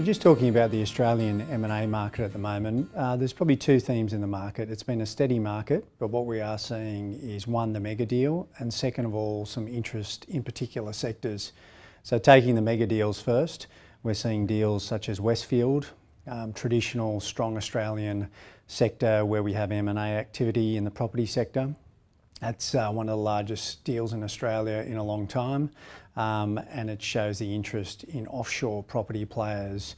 Just talking about the Australian M&A market at the moment, there's probably two themes in the market. It's been a steady market, but what we are seeing is one, the mega deal, and second of all, some interest in particular sectors. So taking the mega deals first, we're seeing deals such as Westfield, traditional strong Australian sector where we have M&A activity in the property sector. That's one of the largest deals in Australia in a long time, and it shows the interest in offshore property players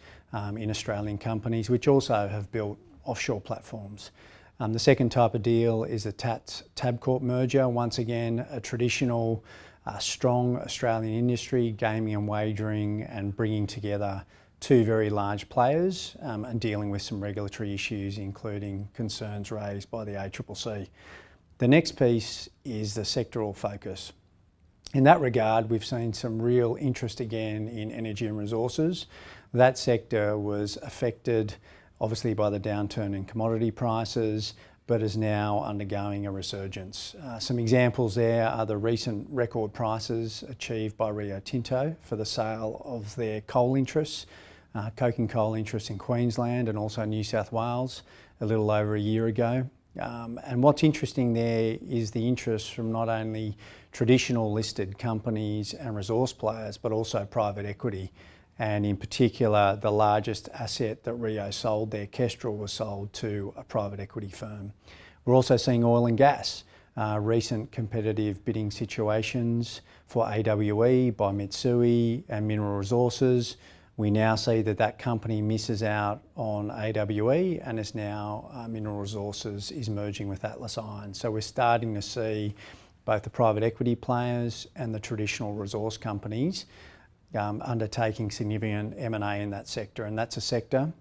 in Australian companies, which also have built offshore platforms. The second type of deal is a TabCorp merger. Once again, a traditional, strong Australian industry, gaming and wagering, and bringing together two very large players and dealing with some regulatory issues, including concerns raised by the ACCC. The next piece is the sectoral focus. In that regard, we've seen some real interest again in energy and resources. That sector was affected obviously by the downturn in commodity prices, but is now undergoing a resurgence. Some examples there are the recent record prices achieved by Rio Tinto for the sale of their coal interests, coking coal interests in Queensland and also New South Wales a little over a year ago. And what's interesting there is the interest from not only traditional listed companies and resource players, but also private equity. And in particular, the largest asset that Rio sold there, Kestrel, was sold to a private equity firm. We're also seeing oil and gas, recent competitive bidding situations for AWE by Mitsui and Mineral Resources. We now see that that company misses out on AWE and is now Mineral Resources is merging with Atlas Iron. So we're starting to see both the private equity players and the traditional resource companies undertaking significant M&A in that sector. And that's a sector,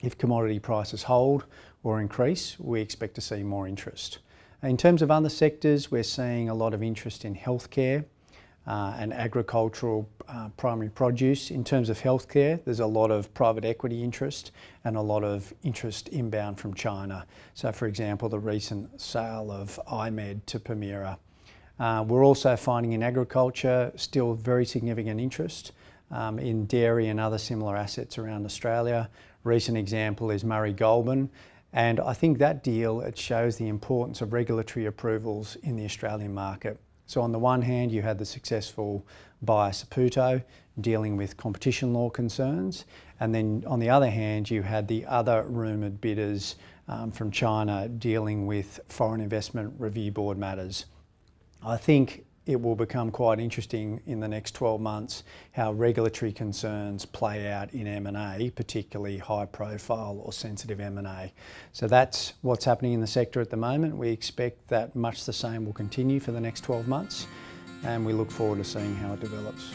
if commodity prices hold or increase, we expect to see more interest. In terms of other sectors, we're seeing a lot of interest in healthcare and agricultural primary produce. In terms of healthcare, there's a lot of private equity interest and a lot of interest inbound from China. So for example, the recent sale of iMed to Permira. We're also finding in agriculture still very significant interest in dairy and other similar assets around Australia. Recent example is Murray Goulburn. And I think that deal, it shows the importance of regulatory approvals in the Australian market. So on the one hand, you had the successful buyer Saputo dealing with competition law concerns. And then on the other hand, you had the other rumoured bidders from China dealing with Foreign Investment Review Board matters. I think it will become quite interesting in the next 12 months how regulatory concerns play out in M&A, particularly high profile or sensitive M&A. So that's what's happening in the sector at the moment. We expect that much the same will continue for the next 12 months, and we look forward to seeing how it develops.